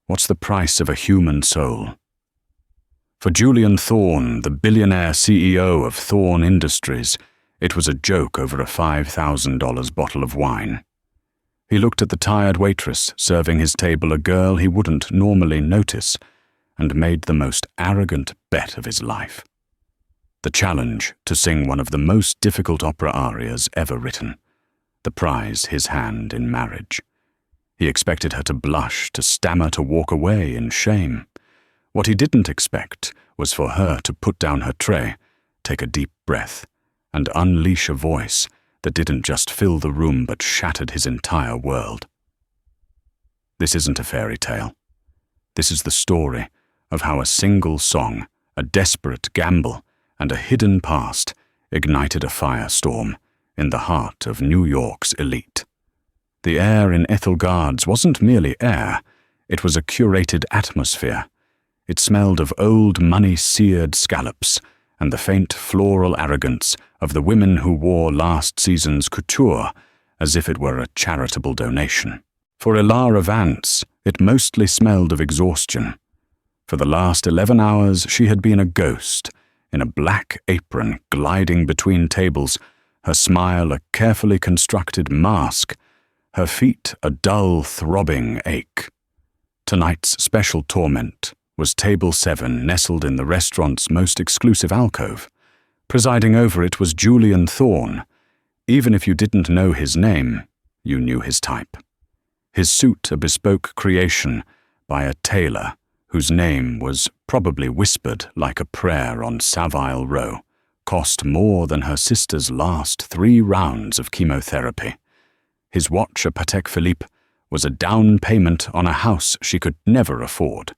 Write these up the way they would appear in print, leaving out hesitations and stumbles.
What's the price of a human soul? For Julian Thorne, the billionaire CEO of Thorne Industries, it was a joke over a $5,000 bottle of wine. He looked at the tired waitress serving his table a girl he wouldn't normally notice, and made the most arrogant bet of his life. The challenge to sing one of the most difficult opera arias ever written. The prize his hand in marriage. He expected her to blush, to stammer, to walk away in shame. What he didn't expect was for her to put down her tray, take a deep breath, and unleash a voice that didn't just fill the room but shattered his entire world. This isn't a fairy tale. This is the story of how a single song, a desperate gamble, and a hidden past ignited a firestorm in the heart of New York's elite. The air in Ethelgard's wasn't merely air, it was a curated atmosphere. It smelled of old money-seared scallops and the faint floral arrogance of the women who wore last season's couture as if it were a charitable donation. For Ilara Vance, it mostly smelled of exhaustion. For the last 11 hours, she had been a ghost, in a black apron gliding between tables, her smile a carefully constructed mask, her feet a dull, throbbing ache. Tonight's special torment was Table 7, nestled in the restaurant's most exclusive alcove. Presiding over it was Julian Thorne. Even if you didn't know his name, you knew his type. His suit a bespoke creation by a tailor whose name was probably whispered like a prayer on Savile Row, cost more than her sister's last 3 rounds of chemotherapy. His watch, a Patek Philippe, was a down payment on a house she could never afford.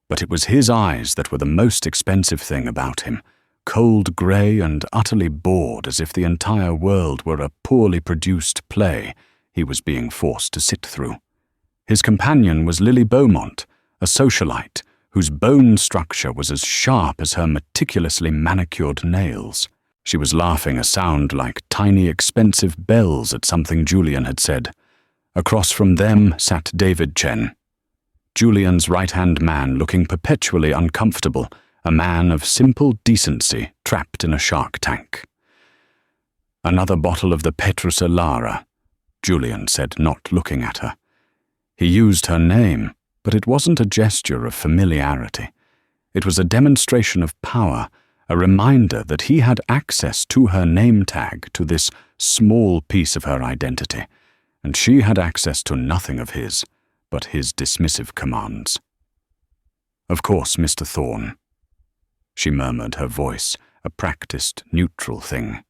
But it was his eyes that were the most expensive thing about him, cold grey and utterly bored as if the entire world were a poorly produced play he was being forced to sit through. His companion was Lily Beaumont, a socialite whose bone structure was as sharp as her meticulously manicured nails. She was laughing a sound like tiny expensive bells at something Julian had said. Across from them sat David Chen, Julian's right-hand man, looking perpetually uncomfortable, a man of simple decency trapped in a shark tank. Another bottle of the Petrus Ilara, Julian said, not looking at her. He used her name, but it wasn't a gesture of familiarity. It was a demonstration of power, a reminder that he had access to her name tag, to this small piece of her identity, and she had access to nothing of his but his dismissive commands. "Of course, Mr. Thorne," she murmured, her voice a practiced, neutral thing,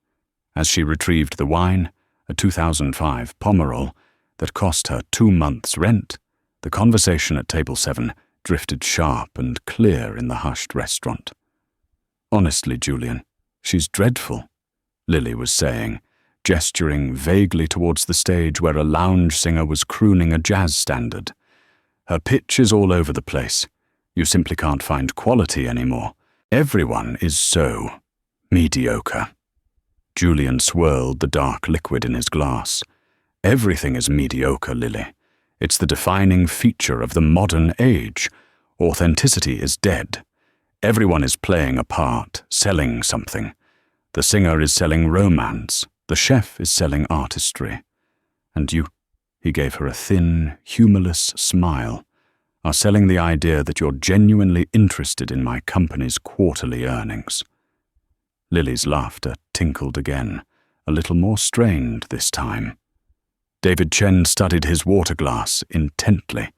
as she retrieved the wine, a 2005 Pomerol that cost her 2 months' rent. The conversation at Table 7 drifted sharp and clear in the hushed restaurant. "Honestly, Julian, she's dreadful," Lily was saying, gesturing vaguely towards the stage where a lounge singer was crooning a jazz standard. "Her pitch is all over the place. You simply can't find quality anymore. Everyone is so mediocre." Julian swirled the dark liquid in his glass. "Everything is mediocre, Lily. It's the defining feature of the modern age. Authenticity is dead. Everyone is playing a part, selling something. The singer is selling romance. The chef is selling artistry. And you," he gave her a thin, humorless smile, "are selling the idea that you're genuinely interested in my company's quarterly earnings." Lily's laughter tinkled again, a little more strained this time. David Chen studied his water glass intently.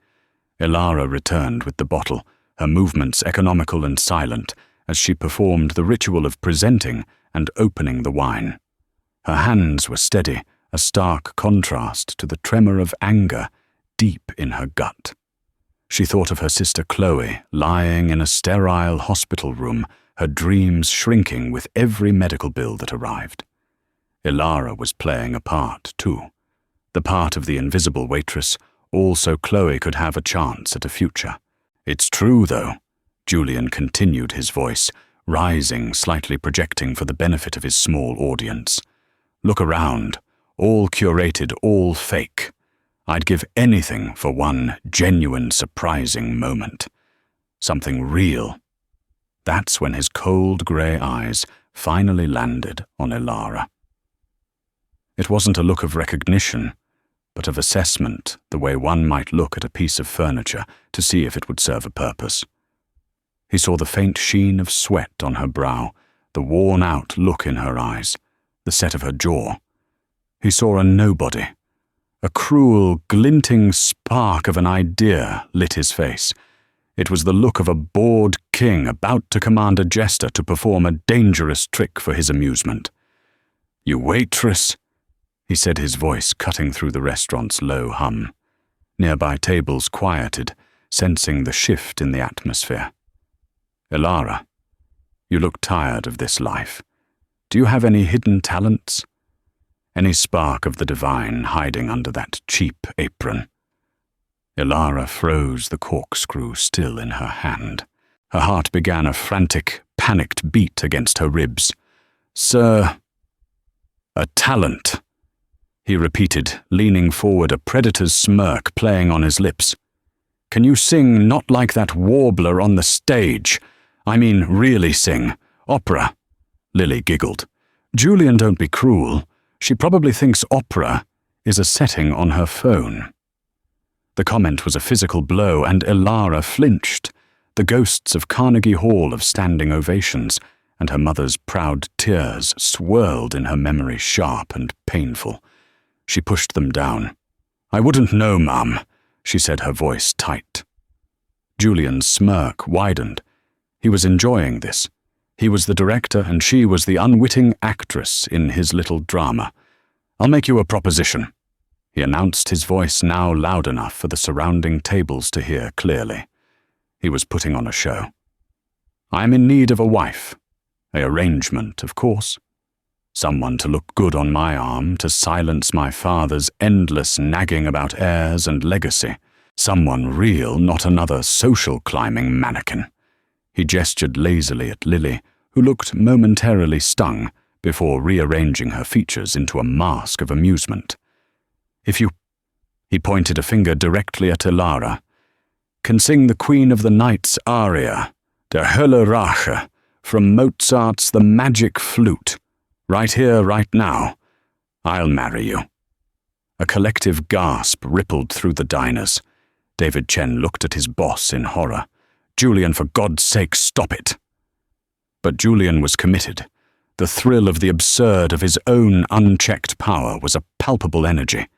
Ilara returned with the bottle, her movements economical and silent, as she performed the ritual of presenting and opening the wine. Her hands were steady, a stark contrast to the tremor of anger deep in her gut. She thought of her sister Chloe, lying in a sterile hospital room, her dreams shrinking with every medical bill that arrived. Ilara was playing a part, too. The part of the invisible waitress, also Chloe could have a chance at a future. "It's true, though," Julian continued, his voice rising, slightly projecting for the benefit of his small audience. "Look around, all curated, all fake. I'd give anything for one genuine, surprising moment. Something real. That's when his cold grey eyes finally landed on Elara. It wasn't a look of recognition, but of assessment, the way one might look at a piece of furniture to see if it would serve a purpose. He saw the faint sheen of sweat on her brow, the worn-out look in her eyes, the set of her jaw. He saw a nobody. A cruel, glinting spark of an idea lit his face. It was the look of a bored king about to command a jester to perform a dangerous trick for his amusement. "You waitress," he said, his voice cutting through the restaurant's low hum. Nearby tables quieted, sensing the shift in the atmosphere. "Elara, you look tired of this life. Do you have any hidden talents? Any spark of the divine hiding under that cheap apron?" Elara froze, the corkscrew still in her hand. Her heart began a frantic, panicked beat against her ribs. "Sir, a talent," he repeated, leaning forward, a predator's smirk playing on his lips. "Can you sing not like that warbler on the stage? I mean, really sing. Opera." Lily giggled. "Julian, don't be cruel. She probably thinks opera is a setting on her phone." The comment was a physical blow, and Elara flinched, the ghosts of Carnegie Hall of standing ovations, and her mother's proud tears swirled in her memory, sharp and painful. She pushed them down. "I wouldn't know, Mum," she said, her voice tight. Julian's smirk widened. He was enjoying this. He was the director and she was the unwitting actress in his little drama. "I'll make you a proposition," he announced, his voice now loud enough for the surrounding tables to hear clearly. He was putting on a show. "I am in need of a wife. A arrangement, of course. Someone to look good on my arm, to silence my father's endless nagging about heirs and legacy. Someone real, not another social climbing mannequin." He gestured lazily at Lily, who looked momentarily stung before rearranging her features into a mask of amusement. "If you," he pointed a finger directly at Elara, "can sing the Queen of the Night's Aria, Der Hölle Rache, from Mozart's The Magic Flute, right here, right now, I'll marry you." A collective gasp rippled through the diners. David Chen looked at his boss in horror. "Julian, for God's sake, stop it." But Julian was committed. The thrill of the absurd of his own unchecked power was a palpable energy.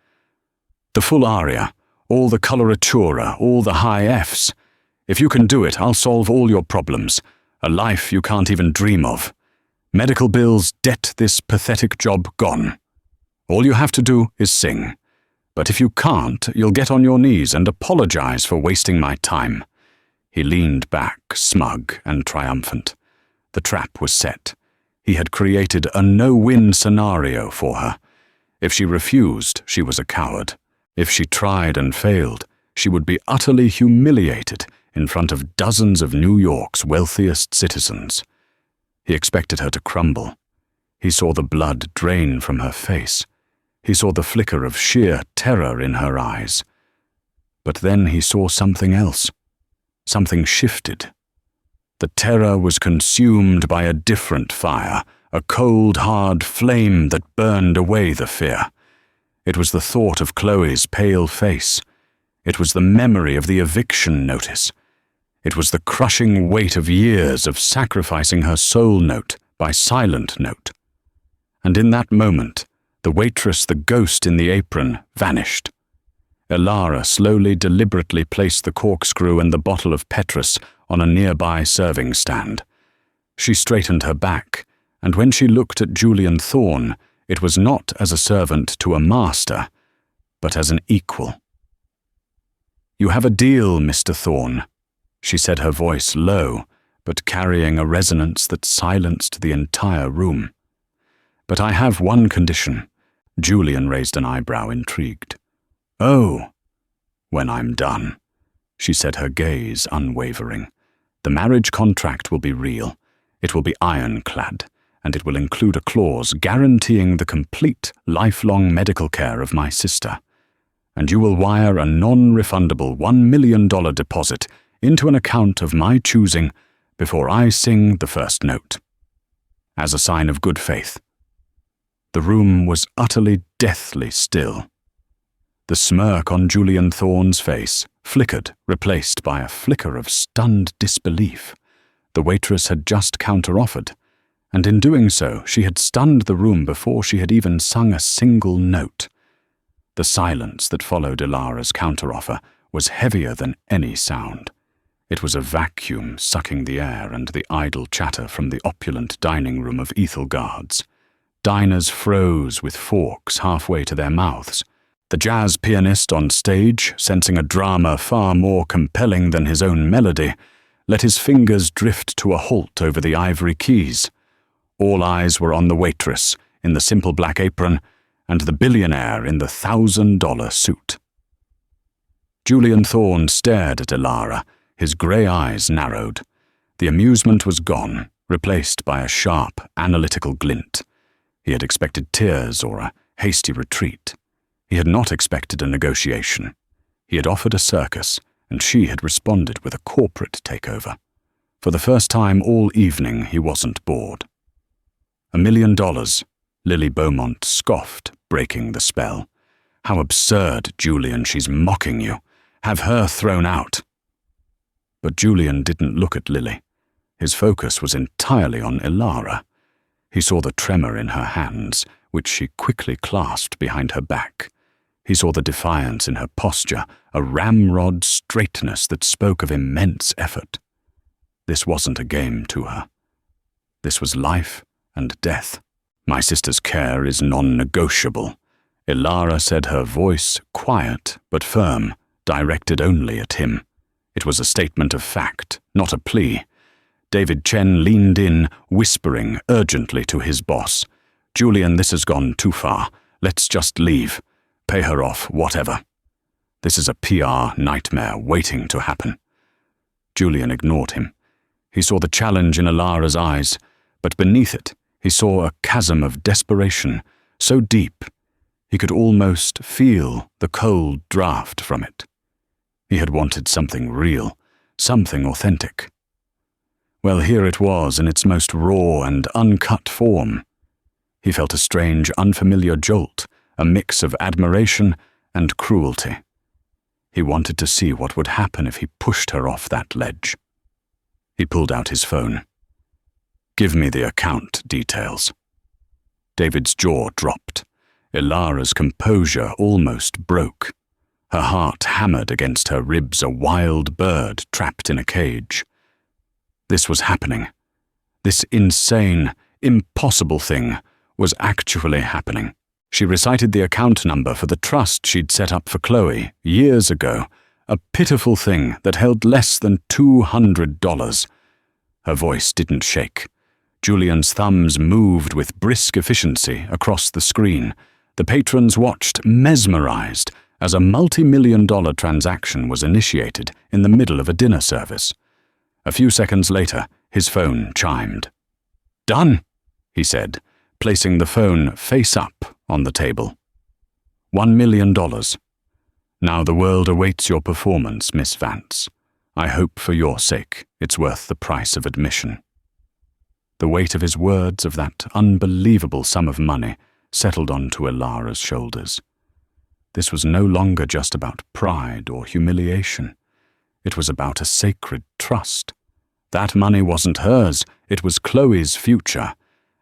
"The full aria, all the coloratura, all the high Fs. If you can do it, I'll solve all your problems. A life you can't even dream of. Medical bills, debt, this pathetic job gone. All you have to do is sing. But if you can't, you'll get on your knees and apologize for wasting my time." He leaned back, smug and triumphant. The trap was set. He had created a no-win scenario for her. If she refused, she was a coward. If she tried and failed, she would be utterly humiliated in front of dozens of New York's wealthiest citizens. He expected her to crumble. He saw the blood drain from her face. He saw the flicker of sheer terror in her eyes. But then he saw something else. Something shifted. The terror was consumed by a different fire, a cold, hard flame that burned away the fear. It was the thought of Chloe's pale face. It was the memory of the eviction notice. It was the crushing weight of years of sacrificing her soul note by silent note. And in that moment, the waitress, the ghost in the apron, vanished. Elara slowly, deliberately placed the corkscrew and the bottle of Petrus on a nearby serving stand. She straightened her back, and when she looked at Julian Thorne, it was not as a servant to a master, but as an equal. "You have a deal, Mr. Thorne," she said, her voice low, but carrying a resonance that silenced the entire room. "But I have one condition." Julian raised an eyebrow, intrigued. "Oh, when I'm done," she said, her gaze unwavering. "The marriage contract will be real. It will be ironclad, and it will include a clause guaranteeing the complete, lifelong medical care of my sister. and you will wire a non-refundable $1 million deposit into an account of my choosing before I sing the first note. As a sign of good faith." The room was utterly deathly still. The smirk on Julian Thorne's face flickered, replaced by a flicker of stunned disbelief. The waitress had just counter-offered, and in doing so she had stunned the room before she had even sung a single note. The silence that followed Ilara's counter-offer was heavier than any sound. It was a vacuum sucking the air and the idle chatter from the opulent dining room of Ethelgard's. Diners froze with forks halfway to their mouths. The jazz pianist on stage, sensing a drama far more compelling than his own melody, let his fingers drift to a halt over the ivory keys. All eyes were on the waitress in the simple black apron and the billionaire in the $1,000 suit. Julian Thorne stared at Ilara, his grey eyes narrowed. The amusement was gone, replaced by a sharp, analytical glint. He had expected tears or a hasty retreat. He had not expected a negotiation. He had offered a circus, and she had responded with a corporate takeover. For the first time all evening, he wasn't bored. $1 million, Lily Beaumont scoffed, breaking the spell. "How absurd, Julian, she's mocking you. Have her thrown out." But Julian didn't look at Lily. His focus was entirely on Ilara. He saw the tremor in her hands, which she quickly clasped behind her back. He saw the defiance in her posture, a ramrod straightness that spoke of immense effort. This wasn't a game to her. This was life and death. "My sister's care is non-negotiable," Ilara said, her voice quiet but firm, directed only at him. It was a statement of fact, not a plea. David Chen leaned in, whispering urgently to his boss. "Julian, this has gone too far. Let's just leave. Pay her off, whatever. This is a PR nightmare waiting to happen." Julian ignored him. He saw the challenge in Ilara's eyes, but beneath it he saw a chasm of desperation, so deep he could almost feel the cold draft from it. He had wanted something real, something authentic. Well, here it was in its most raw and uncut form. He felt a strange, unfamiliar jolt, a mix of admiration and cruelty. He wanted to see what would happen if he pushed her off that ledge. He pulled out his phone. "Give me the account details." David's jaw dropped. Ilara's composure almost broke. Her heart hammered against her ribs, a wild bird trapped in a cage. This was happening. This insane, impossible thing was actually happening. She recited the account number for the trust she'd set up for Chloe years ago, a pitiful thing that held less than $200. Her voice didn't shake. Julian's thumbs moved with brisk efficiency across the screen. The patrons watched, mesmerized, as a multi-million-dollar transaction was initiated in the middle of a dinner service. A few seconds later, his phone chimed. "Done," he said, placing the phone face up on the table. $1 million. "Now the world awaits your performance, Miss Vance. I hope for your sake it's worth the price of admission." The weight of his words, of that unbelievable sum of money, settled onto Ilara's shoulders. This was no longer just about pride or humiliation. It was about a sacred trust. That money wasn't hers, it was Chloe's future,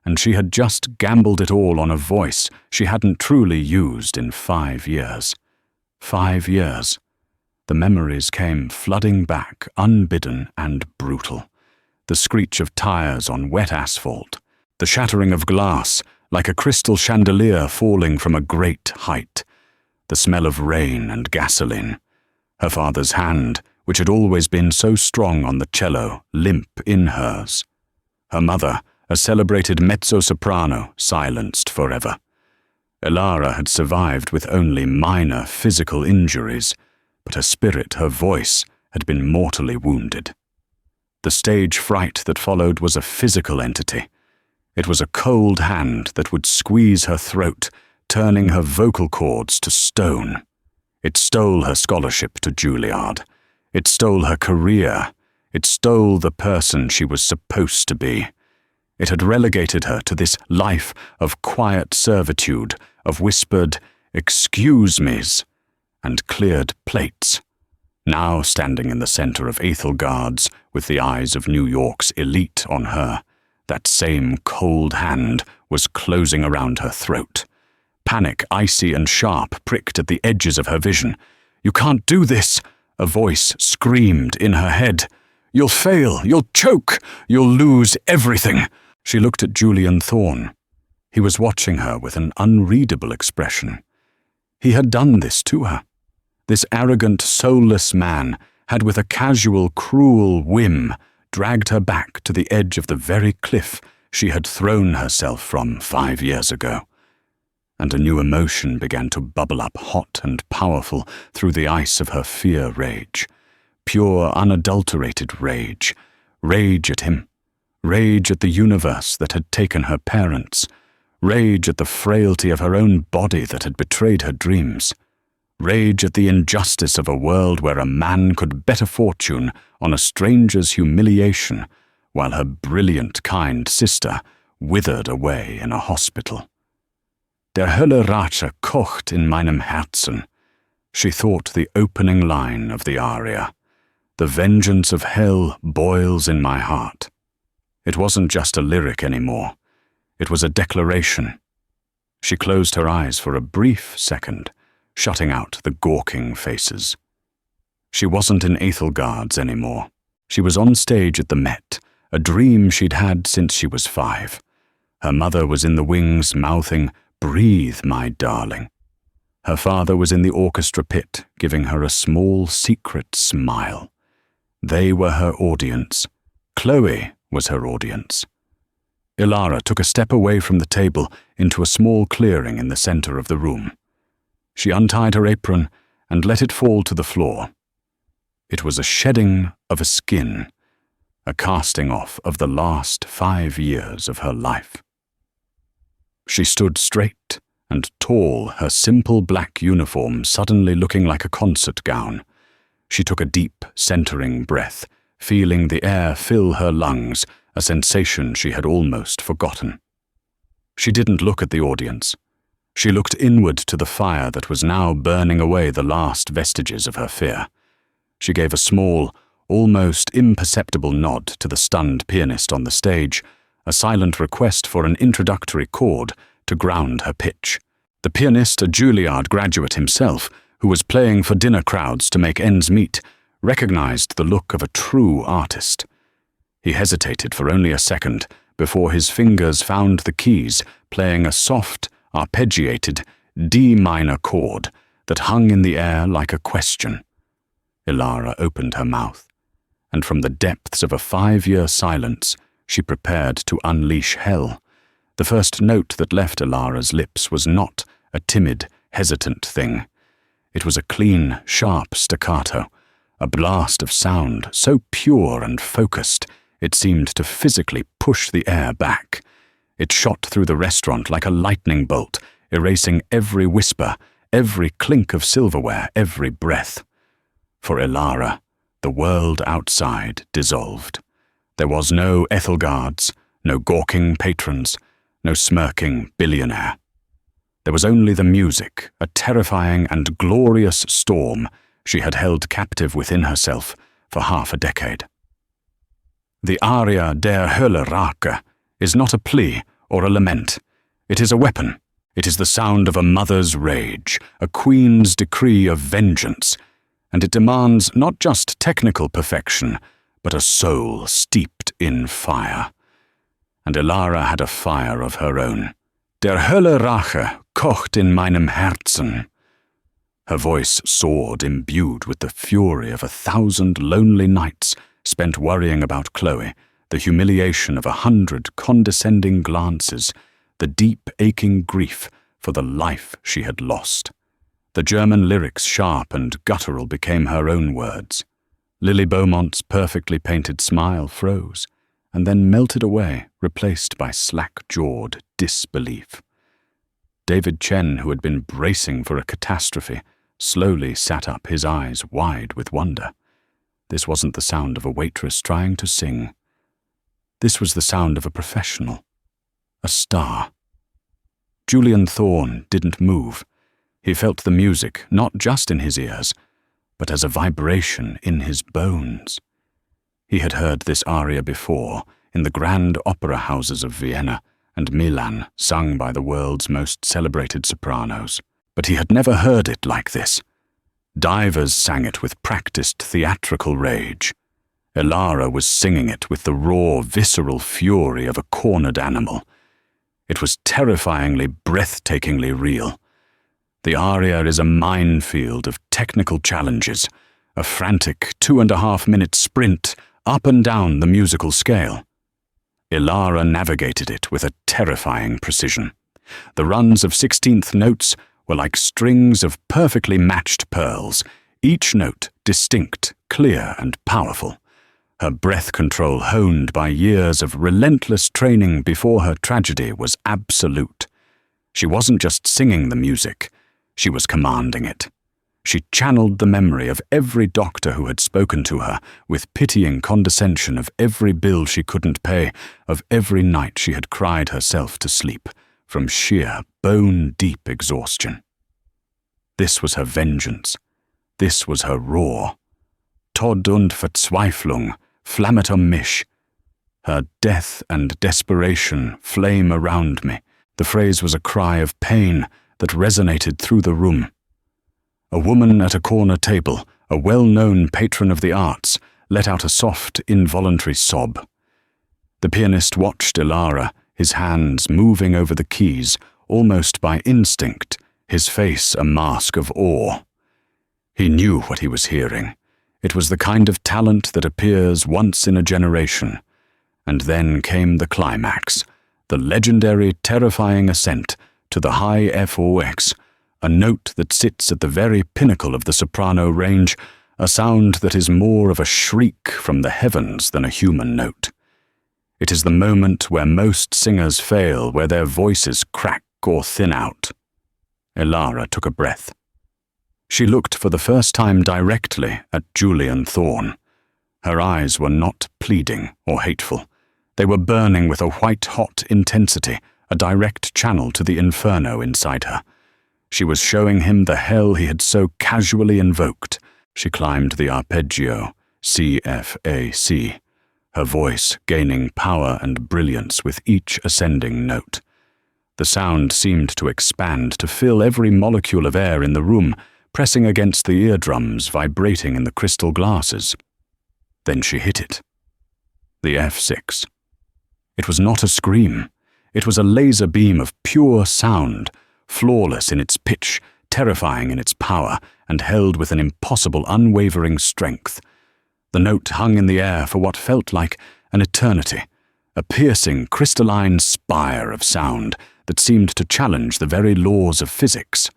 and she had just gambled it all on a voice she hadn't truly used in 5 years. 5 years. The memories came flooding back, unbidden and brutal. The screech of tires on wet asphalt, the shattering of glass like a crystal chandelier falling from a great height, the smell of rain and gasoline, her father's hand, which had always been so strong on the cello, limp in hers. Her mother, a celebrated mezzo-soprano, silenced forever. Ilara had survived with only minor physical injuries, but her spirit, her voice, had been mortally wounded. The stage fright that followed was a physical entity. It was a cold hand that would squeeze her throat, turning her vocal cords to stone. It stole her scholarship to Juilliard. It stole her career. It stole the person she was supposed to be. It had relegated her to this life of quiet servitude, of whispered "excuse me's" and cleared plates. Now standing in the center of Ethelgard's, with the eyes of New York's elite on her, that same cold hand was closing around her throat. Panic, icy and sharp, pricked at the edges of her vision. "You can't do this," a voice screamed in her head. "You'll fail, you'll choke, you'll lose everything." She looked at Julian Thorne. He was watching her with an unreadable expression. He had done this to her. This arrogant, soulless man had with a casual, cruel whim dragged her back to the edge of the very cliff she had thrown herself from 5 years ago. And a new emotion began to bubble up hot and powerful through the ice of her fear-rage. Pure, unadulterated rage. Rage at him. Rage at the universe that had taken her parents. Rage at the frailty of her own body that had betrayed her dreams. Rage at the injustice of a world where a man could bet a fortune on a stranger's humiliation while her brilliant, kind sister withered away in a hospital. Der Hölle Rache kocht in meinem Herzen. She thought the opening line of the aria. The vengeance of hell boils in my heart. It wasn't just a lyric anymore. It was a declaration. She closed her eyes for a brief second, shutting out the gawking faces. She wasn't in Ethelgard's anymore. She was on stage at the Met, a dream she'd had since she was 5. Her mother was in the wings mouthing, "Breathe, my darling." Her father was in the orchestra pit, giving her a small, secret smile. They were her audience. Chloe was her audience. Ilara took a step away from the table into a small clearing in the center of the room. She untied her apron and let it fall to the floor. It was a shedding of a skin, a casting off of the last 5 years of her life. She stood straight and tall, her simple black uniform suddenly looking like a concert gown. She took a deep, centering breath, feeling the air fill her lungs, a sensation she had almost forgotten. She didn't look at the audience. She looked inward to the fire that was now burning away the last vestiges of her fear. She gave a small, almost imperceptible nod to the stunned pianist on the stage, a silent request for an introductory chord to ground her pitch. The pianist, a Juilliard graduate himself, who was playing for dinner crowds to make ends meet, recognized the look of a true artist. He hesitated for only a second before his fingers found the keys, playing a soft, arpeggiated D minor chord that hung in the air like a question. Ilara opened her mouth, and from the depths of a 5-year silence, she prepared to unleash hell. The first note that left Ilara's lips was not a timid, hesitant thing. It was a clean, sharp staccato, a blast of sound so pure and focused it seemed to physically push the air back. It shot through the restaurant like a lightning bolt, erasing every whisper, every clink of silverware, every breath. For Ilara, the world outside dissolved. There was no Ethelgards, no gawking patrons, no smirking billionaire. There was only the music, a terrifying and glorious storm she had held captive within herself for half a decade. The Aria der Hölle Rache is not a plea or a lament. It is a weapon. It is the sound of a mother's rage, a queen's decree of vengeance, and it demands not just technical perfection, but a soul steeped in fire. And Ilara had a fire of her own. Der Hölle Rache kocht in meinem Herzen. Her voice soared, imbued with the fury of 1,000 lonely nights spent worrying about Chloe, the humiliation of 100 condescending glances, the deep, aching grief for the life she had lost. The German lyrics, sharp and guttural, became her own words. Lily Beaumont's perfectly painted smile froze, and then melted away, replaced by slack-jawed disbelief. David Chen, who had been bracing for a catastrophe, slowly sat up, his eyes wide with wonder. This wasn't the sound of a waitress trying to sing. This was the sound of a professional, a star. Julian Thorne didn't move. He felt the music not just in his ears, but as a vibration in his bones. He had heard this aria before, in the grand opera houses of Vienna and Milan, sung by the world's most celebrated sopranos. But he had never heard it like this. Divers sang it with practiced theatrical rage. Elara was singing it with the raw, visceral fury of a cornered animal. It was terrifyingly, breathtakingly real. The aria is a minefield of technical challenges, a frantic 2.5-minute sprint up and down the musical scale. Elara navigated it with a terrifying precision. The runs of 16th notes were like strings of perfectly matched pearls, each note distinct, clear, and powerful. Her breath control, honed by years of relentless training before her tragedy, was absolute. She wasn't just singing the music, she was commanding it. She channeled the memory of every doctor who had spoken to her, with pitying condescension of every bill she couldn't pay, of every night she had cried herself to sleep, from sheer, bone-deep exhaustion. This was her vengeance. This was her roar. Tod und Verzweiflung, flammet um mich. Her death and desperation flame around me. The phrase was a cry of pain that resonated through the room. A woman at a corner table, a well-known patron of the arts, let out a soft, involuntary sob. The pianist watched Elara, his hands moving over the keys, almost by instinct, his face a mask of awe. He knew what he was hearing. It was the kind of talent that appears once in a generation. And then came the climax, the legendary, terrifying ascent to the high FOX, a note that sits at the very pinnacle of the soprano range, a sound that is more of a shriek from the heavens than a human note. It is the moment where most singers fail, where their voices crack or thin out. Elara took a breath. She looked for the first time directly at Julian Thorne. Her eyes were not pleading or hateful. They were burning with a white-hot intensity, a direct channel to the inferno inside her. She was showing him the hell he had so casually invoked. She climbed the arpeggio, C, F, A, C, her voice gaining power and brilliance with each ascending note. The sound seemed to expand, to fill every molecule of air in the room, pressing against the eardrums, vibrating in the crystal glasses. Then she hit it. The F6. It was not a scream. It was a laser beam of pure sound, flawless in its pitch, terrifying in its power, and held with an impossible, unwavering strength. The note hung in the air for what felt like an eternity, a piercing, crystalline spire of sound that seemed to challenge the very laws of physics.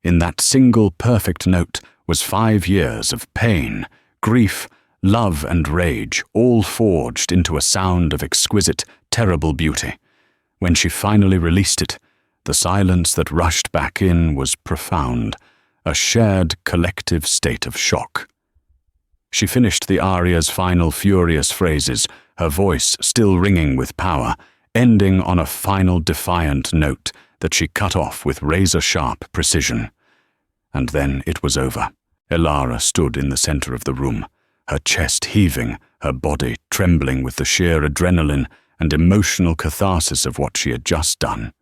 In that single perfect note was 5 years of pain, grief, love and rage, all forged into a sound of exquisite, terrible beauty. When she finally released it, the silence that rushed back in was profound, a shared collective state of shock. She finished the aria's final furious phrases, her voice still ringing with power, ending on a final defiant note that she cut off with razor-sharp precision. And then it was over. Elara stood in the center of the room, her chest heaving, her body trembling with the sheer adrenaline and emotional catharsis of what she had just done.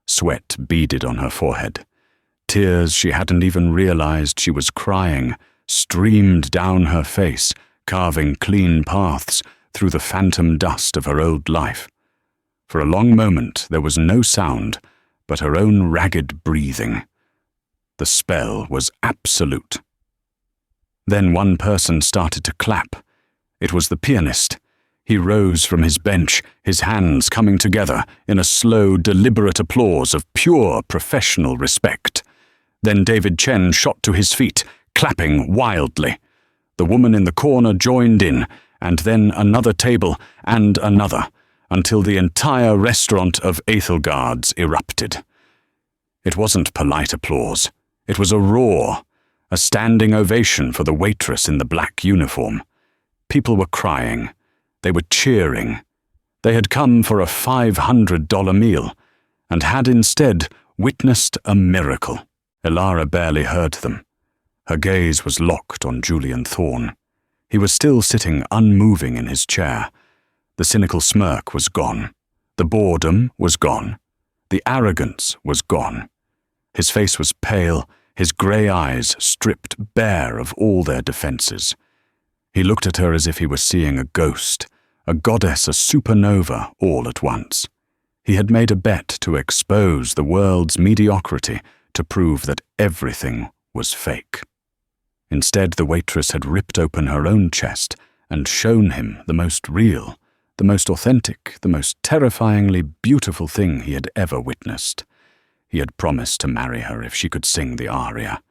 Sweat beaded on her forehead. Tears she hadn't even realized she was crying streamed down her face, carving clean paths through the phantom dust of her old life. For a long moment there was no sound but her own ragged breathing. The spell was absolute. Then one person started to clap. It was the pianist. He rose from his bench, his hands coming together in a slow, deliberate applause of pure professional respect. Then David Chen shot to his feet, clapping wildly. The woman in the corner joined in, and then another table and another, until the entire restaurant of Aethelgards erupted. It wasn't polite applause. It was a roar, a standing ovation for the waitress in the black uniform. People were crying. They were cheering. They had come for a $500 meal and had instead witnessed a miracle. Aria barely heard them. Her gaze was locked on Julian Thorne. He was still sitting unmoving in his chair. The cynical smirk was gone. The boredom was gone. The arrogance was gone. His face was pale, his grey eyes stripped bare of all their defences. He looked at her as if he were seeing a ghost, a goddess, a supernova, all at once. He had made a bet to expose the world's mediocrity, to prove that everything was fake. Instead, the waitress had ripped open her own chest and shown him the most real, the most authentic, the most terrifyingly beautiful thing he had ever witnessed. He had promised to marry her if she could sing the aria.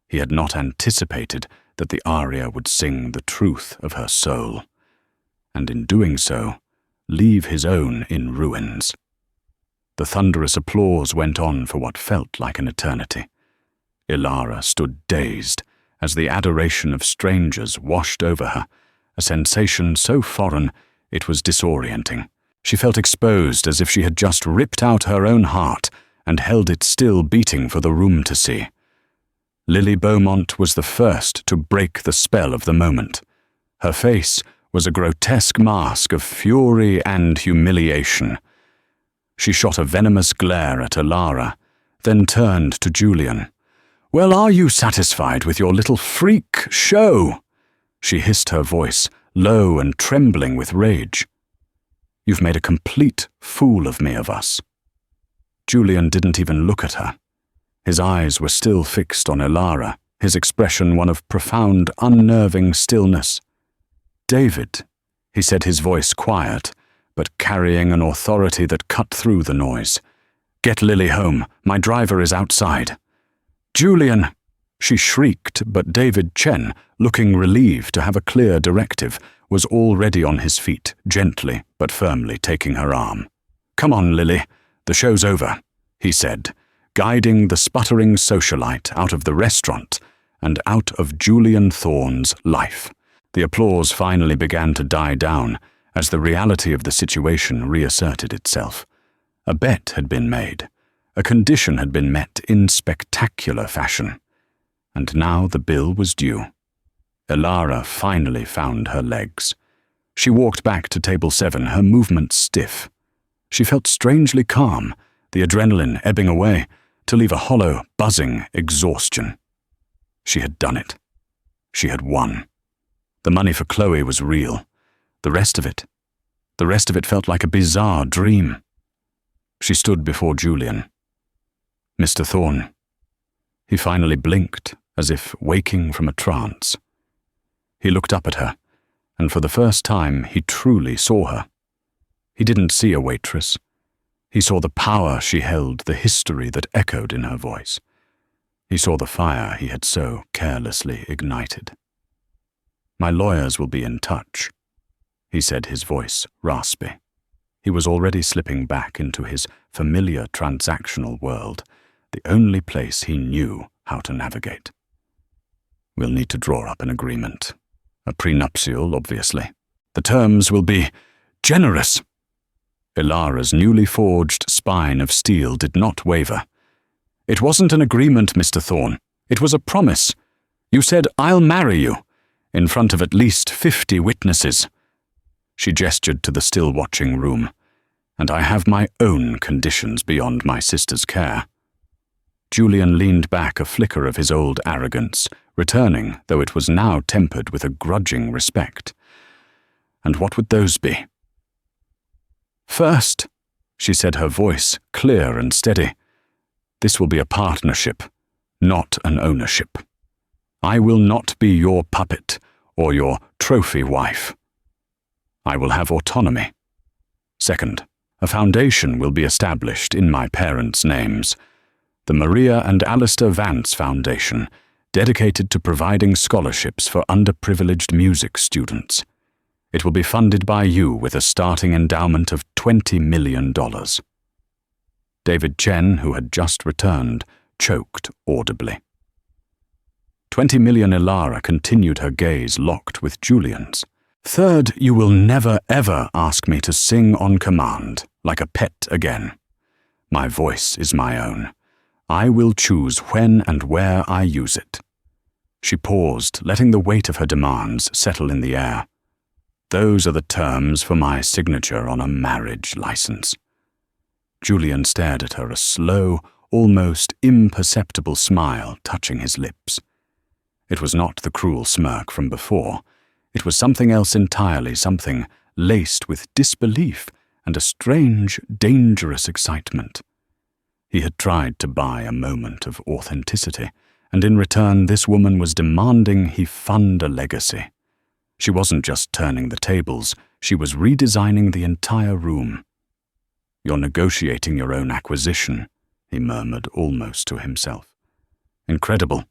He had not anticipated that the aria would sing the truth of her soul, and in doing so, leave his own in ruins. The thunderous applause went on for what felt like an eternity. Aria stood dazed as the adoration of strangers washed over her, a sensation so foreign it was disorienting. She felt exposed, as if she had just ripped out her own heart and held it still beating for the room to see. Lily Beaumont was the first to break the spell of the moment. Her face was a grotesque mask of fury and humiliation. She shot a venomous glare at Aria, then turned to Julian. "Well, are you satisfied with your little freak show?" She hissed, her voice low and trembling with rage. "You've made a complete fool of me, of us." Julian didn't even look at her. His eyes were still fixed on Aria, his expression one of profound, unnerving stillness. "David," he said, his voice quiet, but carrying an authority that cut through the noise. "Get Lily home. My driver is outside." "Julian!" She shrieked, but David Chen, looking relieved to have a clear directive, was already on his feet, gently but firmly taking her arm. "Come on, Lily. The show's over," he said, guiding the sputtering socialite out of the restaurant and out of Julian Thorne's life. The applause finally began to die down as the reality of the situation reasserted itself. A bet had been made. A condition had been met in spectacular fashion. And now the bill was due. Aria finally found her legs. She walked back to table 7, her movements stiff. She felt strangely calm, the adrenaline ebbing away, to leave a hollow, buzzing exhaustion. She had done it. She had won. The money for Chloe was real. The rest of it felt like a bizarre dream. She stood before Julian. "Mr. Thorne." He finally blinked, as if waking from a trance. He looked up at her, and for the first time he truly saw her. He didn't see a waitress. He saw the power she held, the history that echoed in her voice. He saw the fire he had so carelessly ignited. "My lawyers will be in touch," he said, his voice raspy. He was already slipping back into his familiar transactional world, the only place he knew how to navigate. "We'll need to draw up an agreement. A prenuptial, obviously. The terms will be generous." Ilara's newly forged spine of steel did not waver. "It wasn't an agreement, Mr. Thorne. It was a promise. You said, 'I'll marry you,' in front of at least 50 witnesses." She gestured to the still-watching room. "And I have my own conditions beyond my sister's care." Julian leaned back, a flicker of his old arrogance, returning, though it was now tempered with a grudging respect. "And what would those be?" "First," she said, her voice clear and steady, "this will be a partnership, not an ownership. I will not be your puppet or your trophy wife. I will have autonomy. Second, a foundation will be established in my parents' names, the Maria and Alistair Vance Foundation, dedicated to providing scholarships for underprivileged music students. It will be funded by you with a starting endowment of $20 million. David Chen, who had just returned, choked audibly. $20 million. Ilara continued, her gaze locked with Julian's. Third, you will never ever ask me to sing on command, like a pet again. My voice is my own. I will choose when and where I use it. She paused, letting the weight of her demands settle in the air. Those are the terms for my signature on a marriage license. Julian stared at her, a slow, almost imperceptible smile touching his lips. It was not the cruel smirk from before. It was something else entirely, something laced with disbelief and a strange, dangerous excitement. He had tried to buy a moment of authenticity, and in return this woman was demanding he fund a legacy. She wasn't just turning the tables, she was redesigning the entire room. You're negotiating your own acquisition, he murmured almost to himself. Incredible.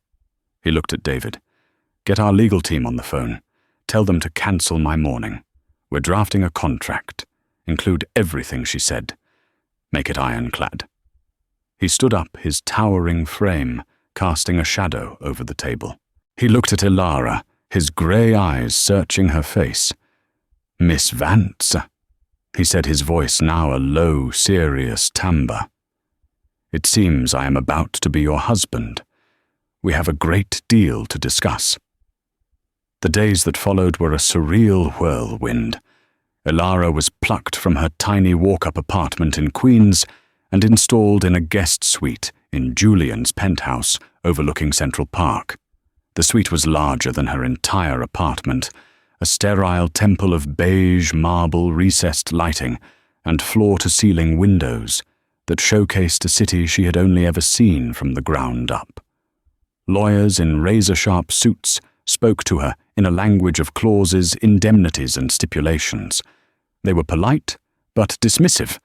He looked at David. Get our legal team on the phone. Tell them to cancel my mourning. We're drafting a contract. Include everything she said. Make it ironclad. He stood up, his towering frame casting a shadow over the table. He looked at Ilara, his grey eyes searching her face. Miss Vance, he said, his voice now a low, serious timbre. It seems I am about to be your husband. We have a great deal to discuss. The days that followed were a surreal whirlwind. Ilara was plucked from her tiny walk-up apartment in Queens and installed in a guest suite in Julian's penthouse overlooking Central Park. The suite was larger than her entire apartment, a sterile temple of beige marble recessed lighting and floor-to-ceiling windows that showcased a city she had only ever seen from the ground up. Lawyers in razor-sharp suits spoke to her in a language of clauses, indemnities, and stipulations. They were polite, but dismissive,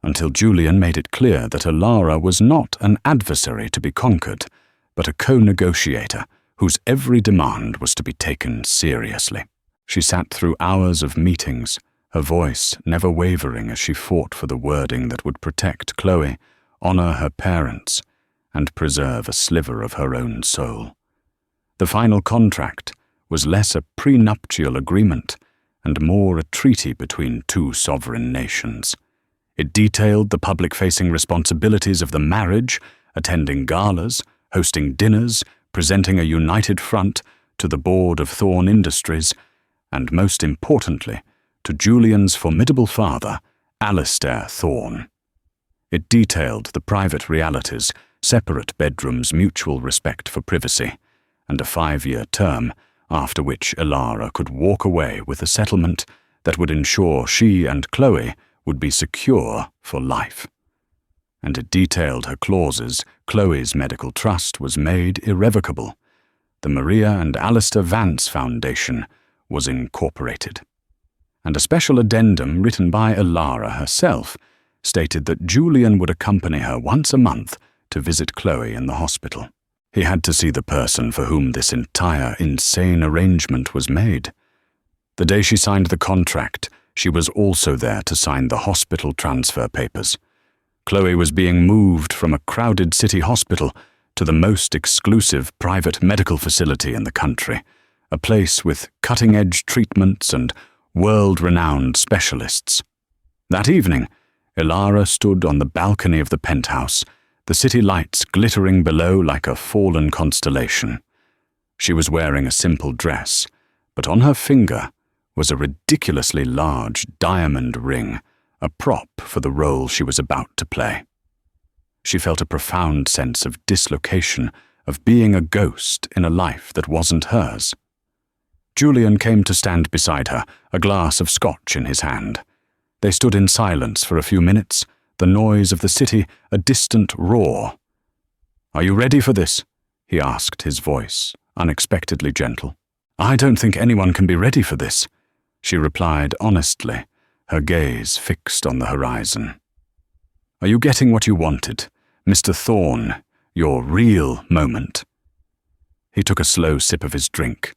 until Julian made it clear that Ilara was not an adversary to be conquered, but a co-negotiator whose every demand was to be taken seriously. She sat through hours of meetings, her voice never wavering as she fought for the wording that would protect Chloe, honor her parents, and preserve a sliver of her own soul. The final contract was less a prenuptial agreement and more a treaty between two sovereign nations. It detailed the public-facing responsibilities of the marriage, attending galas, hosting dinners, presenting a united front to the board of Thorn Industries, and most importantly, to Julian's formidable father, Alistair Thorn. It detailed the private realities, separate bedrooms, mutual respect for privacy, and a 5-year term after which Ilara could walk away with a settlement that would ensure she and Chloe would be secure for life. And it detailed her clauses. Chloe's medical trust was made irrevocable. The Maria and Alistair Vance Foundation was incorporated. And a special addendum written by Ilara herself stated that Julian would accompany her once a month to visit Chloe in the hospital. He had to see the person for whom this entire insane arrangement was made. The day she signed the contract, she was also there to sign the hospital transfer papers. Chloe was being moved from a crowded city hospital to the most exclusive private medical facility in the country, a place with cutting-edge treatments and world-renowned specialists. That evening, Ilara stood on the balcony of the penthouse, the city lights glittering below like a fallen constellation. She was wearing a simple dress, but on her finger was a ridiculously large diamond ring, a prop for the role she was about to play. She felt a profound sense of dislocation, of being a ghost in a life that wasn't hers. Julian came to stand beside her, a glass of scotch in his hand. They stood in silence for a few minutes, the noise of the city a distant roar. "Are you ready for this?" he asked, his voice unexpectedly gentle. "I don't think anyone can be ready for this," she replied honestly, her gaze fixed on the horizon. "Are you getting what you wanted, Mr. Thorn, your real moment?" He took a slow sip of his drink.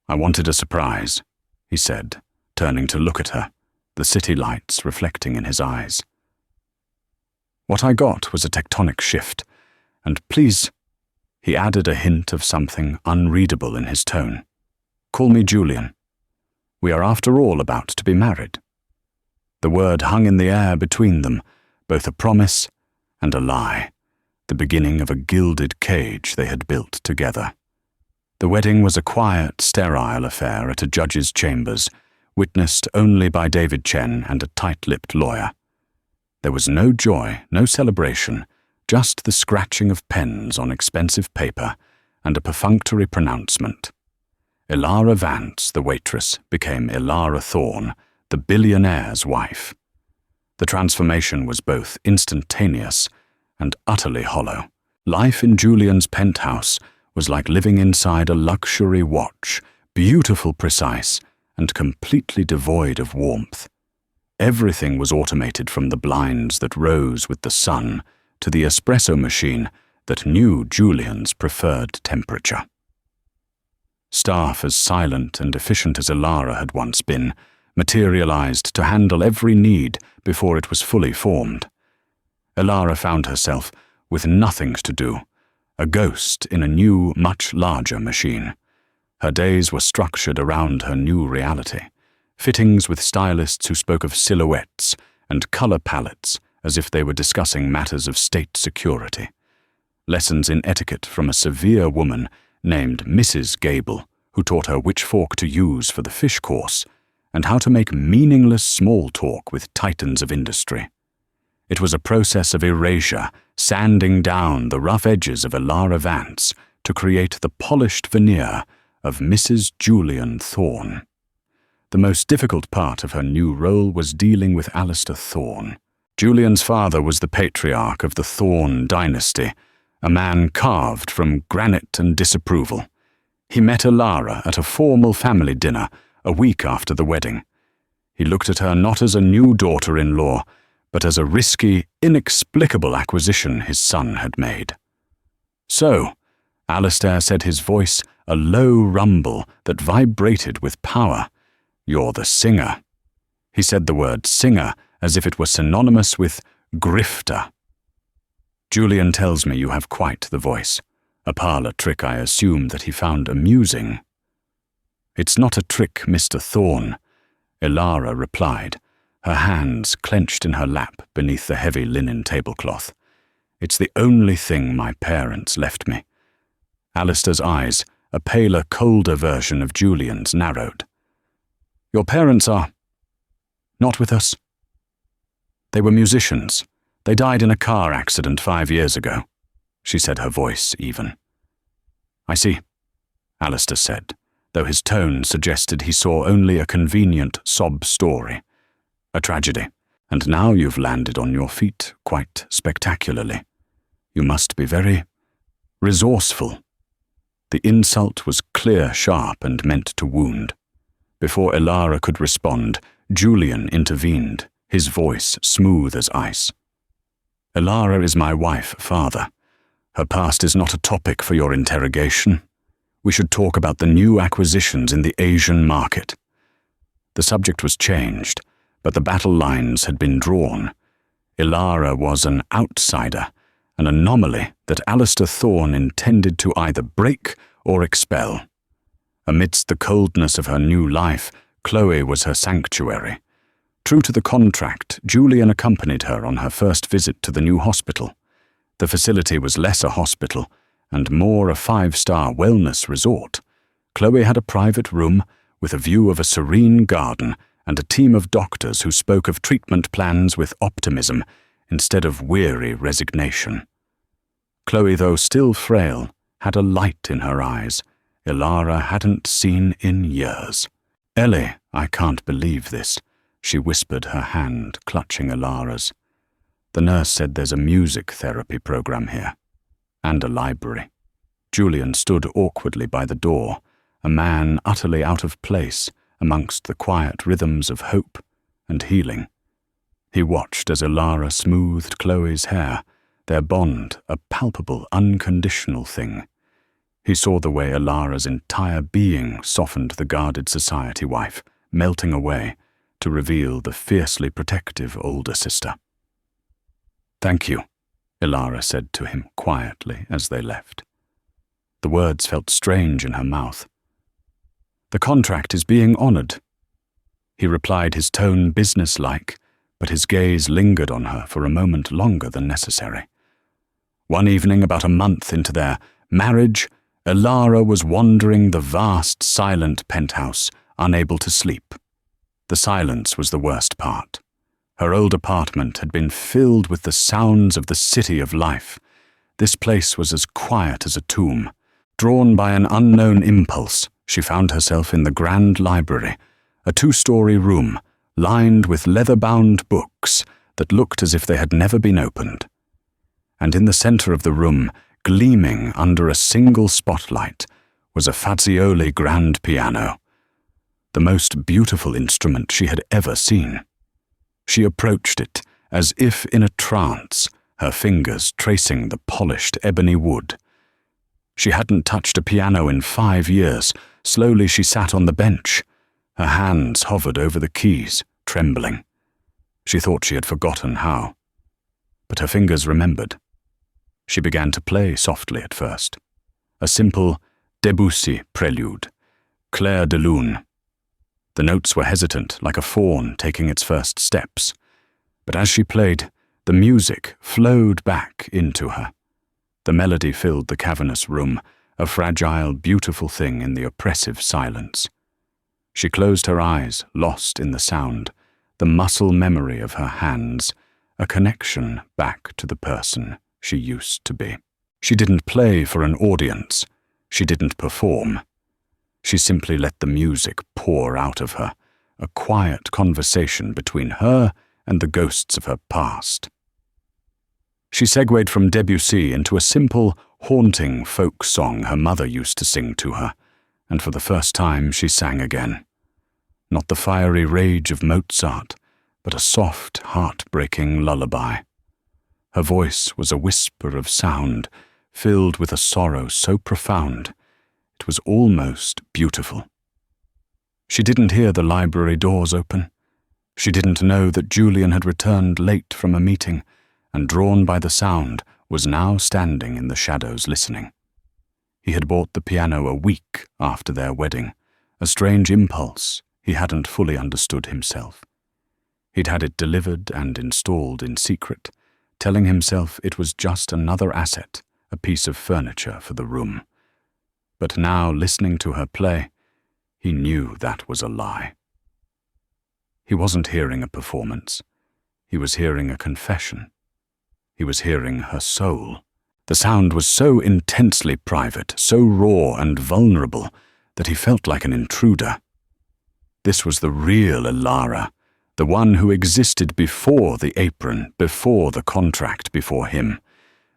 "I wanted a surprise," he said, turning to look at her, the city lights reflecting in his eyes. "What I got was a tectonic shift, and please," He added a hint of something unreadable in his tone. "Call me Julian. We are after all about to be married." The word hung in the air between them, both a promise and a lie, the beginning of a gilded cage they had built together. The wedding was a quiet, sterile affair at a judge's chambers, witnessed only by David Chen and a tight-lipped lawyer. There was no joy, no celebration, just the scratching of pens on expensive paper and a perfunctory pronouncement. Elara Vance, the waitress, became Elara Thorne, the billionaire's wife. The transformation was both instantaneous and utterly hollow. Life in Julian's penthouse was like living inside a luxury watch, beautiful, precise, and completely devoid of warmth. Everything was automated, from the blinds that rose with the sun to the espresso machine that knew Julian's preferred temperature. Staff as silent and efficient as Elara had once been, materialized to handle every need before it was fully formed. Elara found herself with nothing to do, a ghost in a new, much larger machine. Her days were structured around her new reality, fittings with stylists who spoke of silhouettes and color palettes as if they were discussing matters of state security. Lessons in etiquette from a severe woman named Mrs. Gable, who taught her which fork to use for the fish course and how to make meaningless small talk with titans of industry. It was a process of erasure, sanding down the rough edges of Elara Vance to create the polished veneer of Mrs. Julian Thorne. The most difficult part of her new role was dealing with Alistair Thorne. Julian's father was the patriarch of the Thorne dynasty, a man carved from granite and disapproval. He met Elara at a formal family dinner a week after the wedding. He looked at her not as a new daughter-in-law, but as a risky, inexplicable acquisition his son had made. "So," Alistair said, his voice a low rumble that vibrated with power, "you're the singer." He said the word singer as if it were synonymous with grifter. "Julian tells me you have quite the voice," a parlor trick I assumed that he found amusing. "It's not a trick, Mr. Thorne," Elara replied, her hands clenched in her lap beneath the heavy linen tablecloth. "It's the only thing my parents left me." Alistair's eyes, a paler, colder version of Julian's, narrowed. "Your parents are not with us?" "They were musicians. They died in a car accident 5 years ago," she said, her voice even. "I see," Alistair said, though his tone suggested he saw only a convenient sob story. "A tragedy, and now you've landed on your feet quite spectacularly. You must be very resourceful." The insult was clear, sharp, and meant to wound. Before Elara could respond, Julian intervened, his voice smooth as ice. "Elara is my wife, father. Her past is not a topic for your interrogation. We should talk about the new acquisitions in the Asian market." The subject was changed, but the battle lines had been drawn. Elara was an outsider, an anomaly that Alistair Thorne intended to either break or expel. Amidst the coldness of her new life, Chloe was her sanctuary. True to the contract, Julian accompanied her on her first visit to the new hospital. The facility was less a hospital and more a 5-star wellness resort. Chloe had a private room with a view of a serene garden and a team of doctors who spoke of treatment plans with optimism instead of weary resignation. Chloe, though still frail, had a light in her eyes Elara hadn't seen in years. "Ellie, I can't believe this," she whispered, her hand clutching Elara's. "The nurse said there's a music therapy program here, and a library." Julian stood awkwardly by the door, a man utterly out of place amongst the quiet rhythms of hope and healing. He watched as Elara smoothed Chloe's hair, their bond a palpable, unconditional thing. He saw the way Elara's entire being softened the guarded society wife, melting away to reveal the fiercely protective older sister. "Thank you," Elara said to him quietly as they left. The words felt strange in her mouth. "The contract is being honored." He replied, his tone businesslike, but his gaze lingered on her for a moment longer than necessary. One evening, about a month into their marriage, Aria was wandering the vast, silent penthouse, unable to sleep. The silence was the worst part. Her old apartment had been filled with the sounds of the city of life. This place was as quiet as a tomb. Drawn by an unknown impulse, she found herself in the grand library, a 2-story room lined with leather-bound books that looked as if they had never been opened. And in the center of the room, gleaming under a single spotlight, was a Fazioli grand piano, the most beautiful instrument she had ever seen. She approached it as if in a trance, her fingers tracing the polished ebony wood. She hadn't touched a piano in 5 years. Slowly she sat on the bench. Her hands hovered over the keys, trembling. She thought she had forgotten how. But her fingers remembered. She began to play softly at first. A simple Debussy prelude, Clair de Lune. The notes were hesitant, like a fawn taking its first steps. But as she played, the music flowed back into her. The melody filled the cavernous room, a fragile, beautiful thing in the oppressive silence. She closed her eyes, lost in the sound, the muscle memory of her hands, a connection back to the person she used to be. She didn't play for an audience. She didn't perform. She simply let the music pour out of her, a quiet conversation between her and the ghosts of her past. She segued from Debussy into a simple, haunting folk song her mother used to sing to her, and for the first time she sang again. Not the fiery rage of Mozart, but a soft, heart-breaking lullaby. Her voice was a whisper of sound, filled with a sorrow so profound, it was almost beautiful. She didn't hear the library doors open. She didn't know that Julian had returned late from a meeting, and drawn by the sound, was now standing in the shadows listening. He had bought the piano a week after their wedding, a strange impulse he hadn't fully understood himself. He'd had it delivered and installed in secret, telling himself it was just another asset, a piece of furniture for the room. But now, listening to her play, he knew that was a lie. He wasn't hearing a performance. He was hearing a confession. He was hearing her soul. The sound was so intensely private, so raw and vulnerable, that he felt like an intruder. This was the real Aria, the one who existed before the apron, before the contract, before him.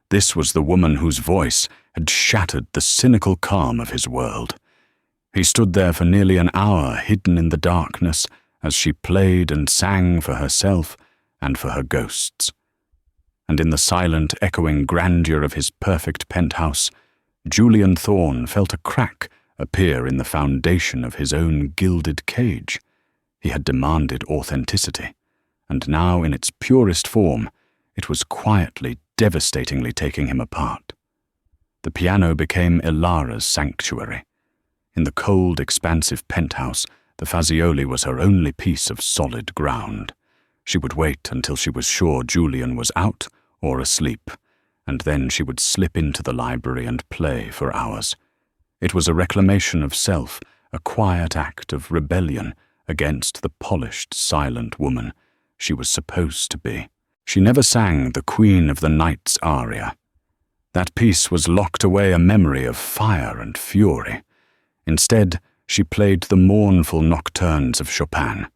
This was the woman whose voice had shattered the cynical calm of his world. He stood there for nearly an hour, hidden in the darkness, as she played and sang for herself and for her ghosts. And in the silent, echoing grandeur of his perfect penthouse, Julian Thorne felt a crack appear in the foundation of his own gilded cage. He had demanded authenticity, and now in its purest form, it was quietly, devastatingly taking him apart. The piano became Aria's sanctuary. In the cold, expansive penthouse, the Fazioli was her only piece of solid ground. She would wait until she was sure Julian was out or asleep, and then she would slip into the library and play for hours. It was a reclamation of self, a quiet act of rebellion against the polished, silent woman she was supposed to be. She never sang the Queen of the Night's aria. That piece was locked away, a memory of fire and fury. Instead, she played the mournful nocturnes of Chopin,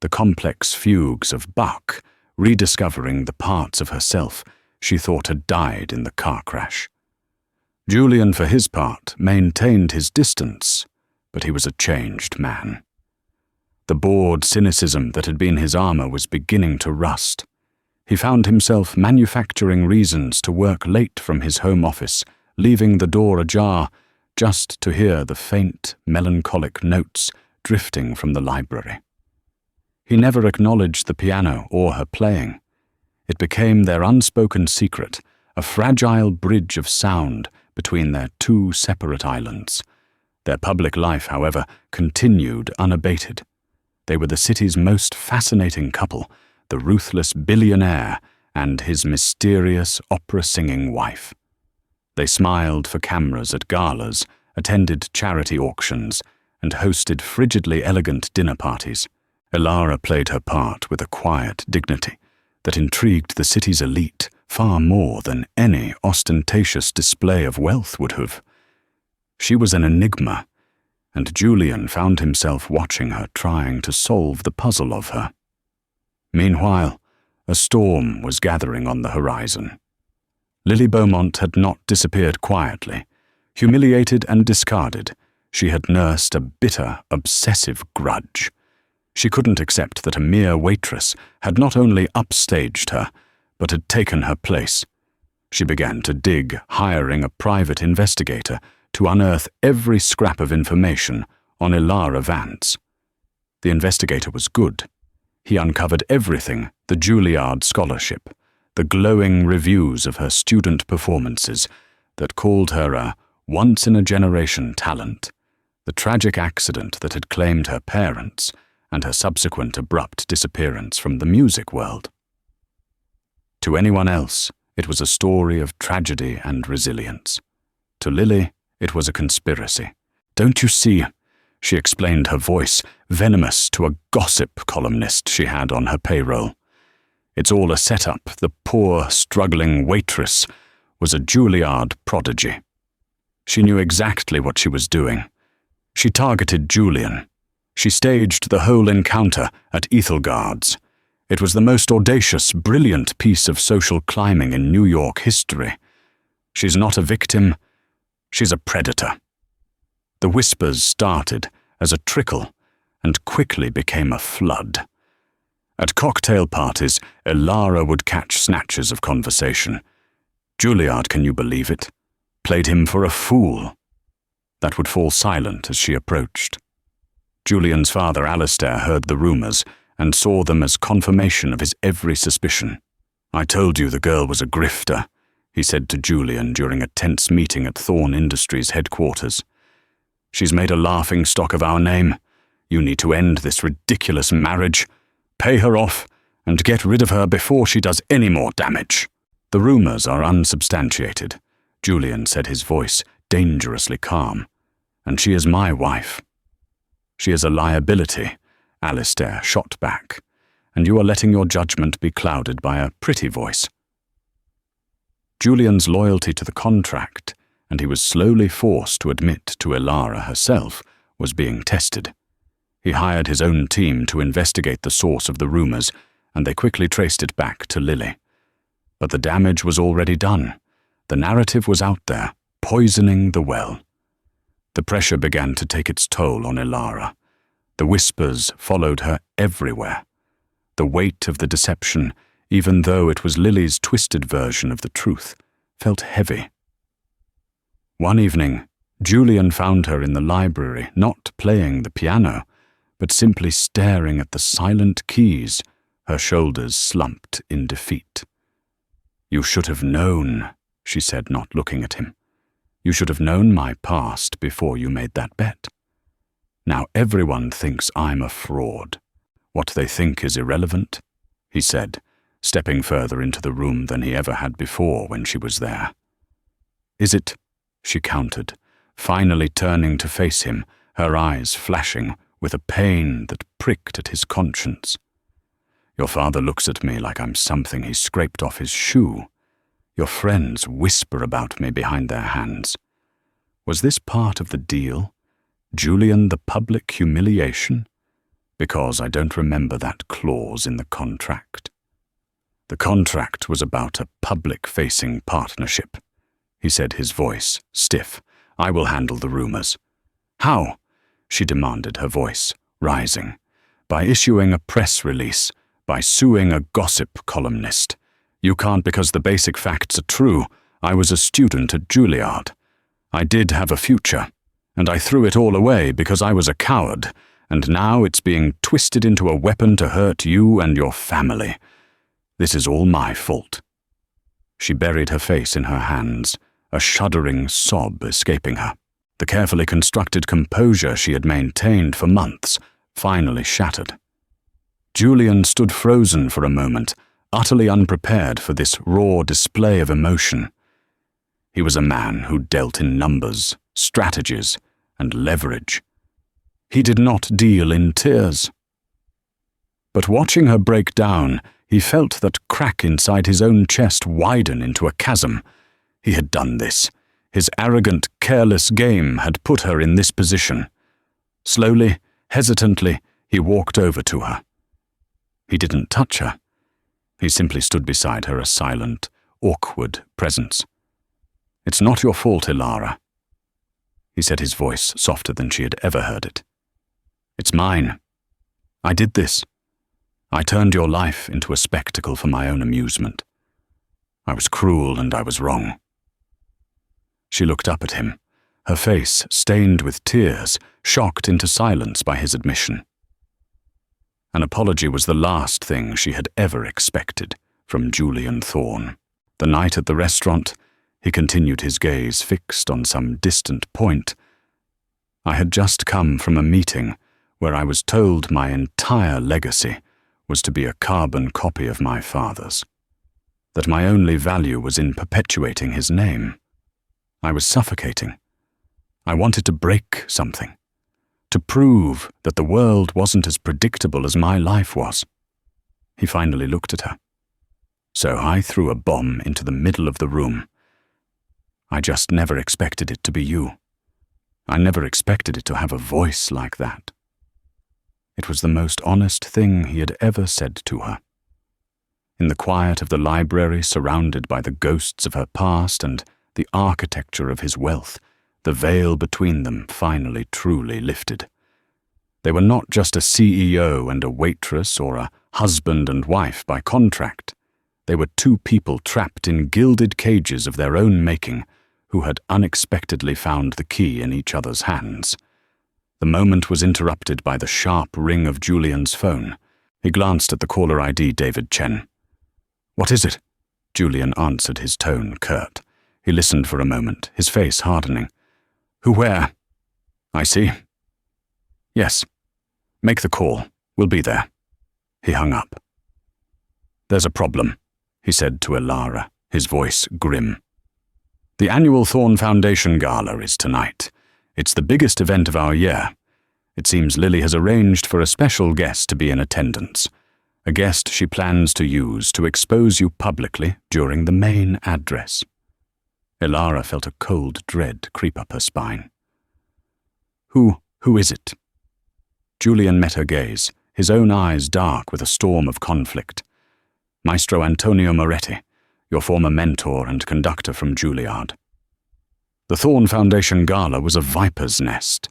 the complex fugues of Bach, rediscovering the parts of herself she thought had died in the car crash. Julian, for his part, maintained his distance, but he was a changed man. The bored cynicism that had been his armor was beginning to rust. He found himself manufacturing reasons to work late from his home office, leaving the door ajar just to hear the faint, melancholic notes drifting from the library. He never acknowledged the piano or her playing. It became their unspoken secret, a fragile bridge of sound between their two separate islands. Their public life, however, continued unabated. They were the city's most fascinating couple, the ruthless billionaire and his mysterious opera-singing wife. They smiled for cameras at galas, attended charity auctions, and hosted frigidly elegant dinner parties. Aria played her part with a quiet dignity that intrigued the city's elite far more than any ostentatious display of wealth would have. She was an enigma, and Julian found himself watching her trying to solve the puzzle of her. Meanwhile, a storm was gathering on the horizon. Lily Beaumont had not disappeared quietly. Humiliated and discarded, she had nursed a bitter, obsessive grudge. She couldn't accept that a mere waitress had not only upstaged her, but had taken her place. She began to dig, hiring a private investigator to unearth every scrap of information on Aria Vance. The investigator was good. He uncovered everything: the Juilliard scholarship, the glowing reviews of her student performances that called her a once-in-a-generation talent, the tragic accident that had claimed her parents, and her subsequent abrupt disappearance from the music world. To anyone else, it was a story of tragedy and resilience. To Lily, it was a conspiracy. "Don't you see?" she explained, her voice venomous to a gossip columnist she had on her payroll. "It's all a setup. The poor, struggling waitress was a Juilliard prodigy. She knew exactly what she was doing. She targeted Julian. She staged the whole encounter at Ethelgard's. It was the most audacious, brilliant piece of social climbing in New York history. She's not a victim, she's a predator." The whispers started as a trickle and quickly became a flood. At cocktail parties, Aria would catch snatches of conversation. "Juilliard, can you believe it? Played him for a fool." That would fall silent as she approached. Julian's father, Alistair, heard the rumors and saw them as confirmation of his every suspicion. "I told you the girl was a grifter," he said to Julian during a tense meeting at Thorn Industries headquarters. "She's made a laughing stock of our name. You need to end this ridiculous marriage, pay her off, and get rid of her before she does any more damage." "The rumors are unsubstantiated," Julian said, his voice dangerously calm. "And she is my wife." "She is a liability," Alistair shot back, "and you are letting your judgment be clouded by a pretty voice." Julian's loyalty to the contract, and he was slowly forced to admit to Aria herself, was being tested. He hired his own team to investigate the source of the rumors, and they quickly traced it back to Lily. But the damage was already done. The narrative was out there, poisoning the well. The pressure began to take its toll on Aria. The whispers followed her everywhere. The weight of the deception, even though it was Lily's twisted version of the truth, felt heavy. One evening, Julian found her in the library, not playing the piano, but simply staring at the silent keys, her shoulders slumped in defeat. "You should have known," she said, not looking at him. "You should have known my past before you made that bet. Now everyone thinks I'm a fraud. What they think is irrelevant," he said, stepping further into the room than he ever had before when she was there. "Is it?" she countered, finally turning to face him, her eyes flashing with a pain that pricked at his conscience. "Your father looks at me like I'm something he scraped off his shoe. Your friends whisper about me behind their hands. Was this part of the deal? Julian the public humiliation? Because I don't remember that clause in the contract." "The contract was about a public-facing partnership," he said, his voice stiff. "I will handle the rumors." "How?" she demanded, her voice rising. "By issuing a press release, by suing a gossip columnist. You can't because the basic facts are true. I was a student at Juilliard. I did have a future, and I threw it all away because I was a coward, and now it's being twisted into a weapon to hurt you and your family. This is all my fault." She buried her face in her hands, a shuddering sob escaping her. The carefully constructed composure she had maintained for months finally shattered. Julian stood frozen for a moment, utterly unprepared for this raw display of emotion. He was a man who dealt in numbers, strategies, and leverage. He did not deal in tears. But watching her break down, he felt that crack inside his own chest widen into a chasm. He had done this. His arrogant, careless game had put her in this position. Slowly, hesitantly, he walked over to her. He didn't touch her. He simply stood beside her, a silent, awkward presence. "It's not your fault, Aria," he said, his voice softer than she had ever heard it. "It's mine. I did this. I turned your life into a spectacle for my own amusement. I was cruel and I was wrong." She looked up at him, her face stained with tears, shocked into silence by his admission. An apology was the last thing she had ever expected from Julian Thorne. The night at the restaurant, he continued, his gaze fixed on some distant point. "I had just come from a meeting where I was told my entire legacy was to be a carbon copy of my father's, that my only value was in perpetuating his name. I was suffocating. I wanted to break something, to prove that the world wasn't as predictable as my life was." He finally looked at her. "So I threw a bomb into the middle of the room. I just never expected it to be you. I never expected it to have a voice like that." It was the most honest thing he had ever said to her. In the quiet of the library, surrounded by the ghosts of her past and the architecture of his wealth, the veil between them finally truly lifted. They were not just a CEO and a waitress or a husband and wife by contract. They were two people trapped in gilded cages of their own making, who had unexpectedly found the key in each other's hands. The moment was interrupted by the sharp ring of Julian's phone. He glanced at the caller ID, David Chen. "What is it?" Julian answered, his tone curt. He listened for a moment, his face hardening. "Who, where?" "I see." "Yes. Make the call. We'll be there." He hung up. "There's a problem," he said to Aria, his voice grim. "The annual Thorne Foundation Gala is tonight. It's the biggest event of our year. It seems Lily has arranged for a special guest to be in attendance, a guest she plans to use to expose you publicly during the main address." Aria felt a cold dread creep up her spine. Who is it?" Julian met her gaze, his own eyes dark with a storm of conflict. "Maestro Antonio Moretti, your former mentor and conductor from Juilliard." The Thorne Foundation Gala was a viper's nest.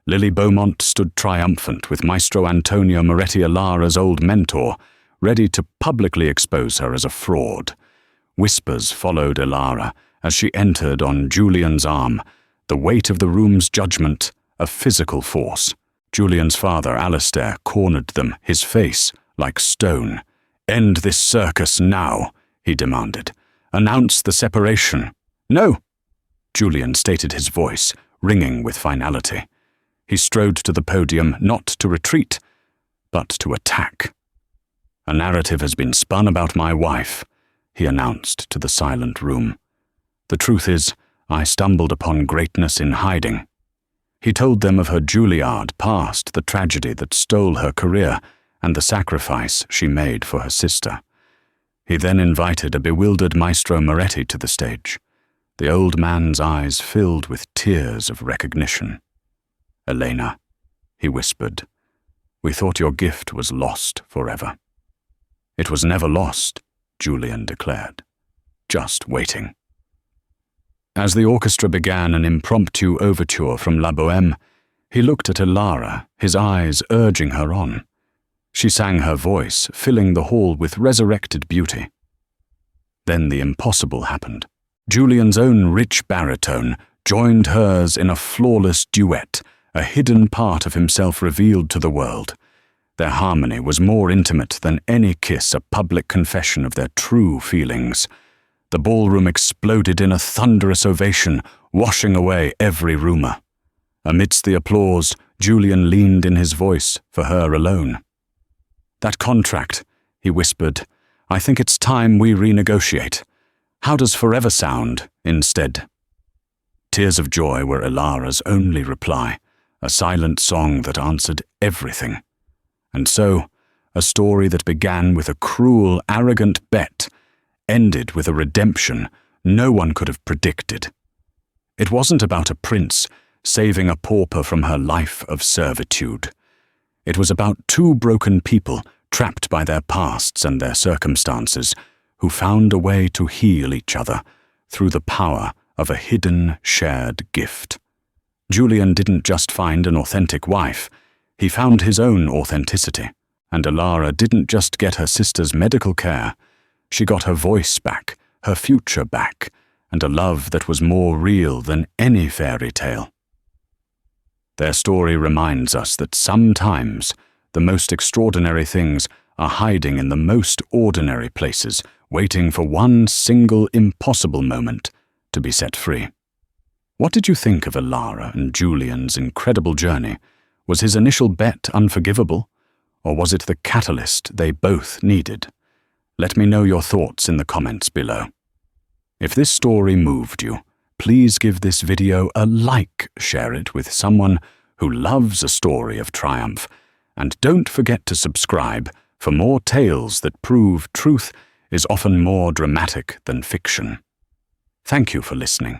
Lily Beaumont stood triumphant with Maestro Antonio Moretti, Aria's old mentor, ready to publicly expose her as a fraud. Whispers followed Aria as she entered on Julian's arm, the weight of the room's judgment, a physical force. Julian's father, Alistair, cornered them, his face like stone. "End this circus now," he demanded. "Announce the separation." "No," Julian stated, his voice ringing with finality. He strode to the podium, not to retreat, but to attack. "A narrative has been spun about my wife," he announced to the silent room. "The truth is, I stumbled upon greatness in hiding." He told them of her Juilliard past, the tragedy that stole her career, and the sacrifice she made for her sister. He then invited a bewildered Maestro Moretti to the stage. The old man's eyes filled with tears of recognition. "Elena," he whispered, "we thought your gift was lost forever." "It was never lost," Julian declared. "Just waiting." As the orchestra began an impromptu overture from La Bohème, he looked at Aria, his eyes urging her on. She sang her voice, filling the hall with resurrected beauty. Then the impossible happened. Julian's own rich baritone joined hers in a flawless duet, a hidden part of himself revealed to the world. Their harmony was more intimate than any kiss, a public confession of their true feelings. The ballroom exploded in a thunderous ovation, washing away every rumor. Amidst the applause, Julian leaned in his voice for her alone. "That contract," he whispered, "I think it's time we renegotiate. How does forever sound instead?" Tears of joy were Ilara's only reply, a silent song that answered everything. And so, a story that began with a cruel, arrogant bet ended with a redemption no one could have predicted. It wasn't about a prince saving a pauper from her life of servitude. It was about two broken people trapped by their pasts and their circumstances who found a way to heal each other through the power of a hidden, shared gift. Julian didn't just find an authentic wife, he found his own authenticity. And Alara didn't just get her sister's medical care, she got her voice back, her future back, and a love that was more real than any fairy tale. Their story reminds us that sometimes the most extraordinary things are hiding in the most ordinary places, waiting for one single impossible moment to be set free. What did you think of Alara and Julian's incredible journey? Was his initial bet unforgivable? Or was it the catalyst they both needed? Let me know your thoughts in the comments below. If this story moved you, please give this video a like, share it with someone who loves a story of triumph, and don't forget to subscribe for more tales that prove truth is often more dramatic than fiction. Thank you for listening.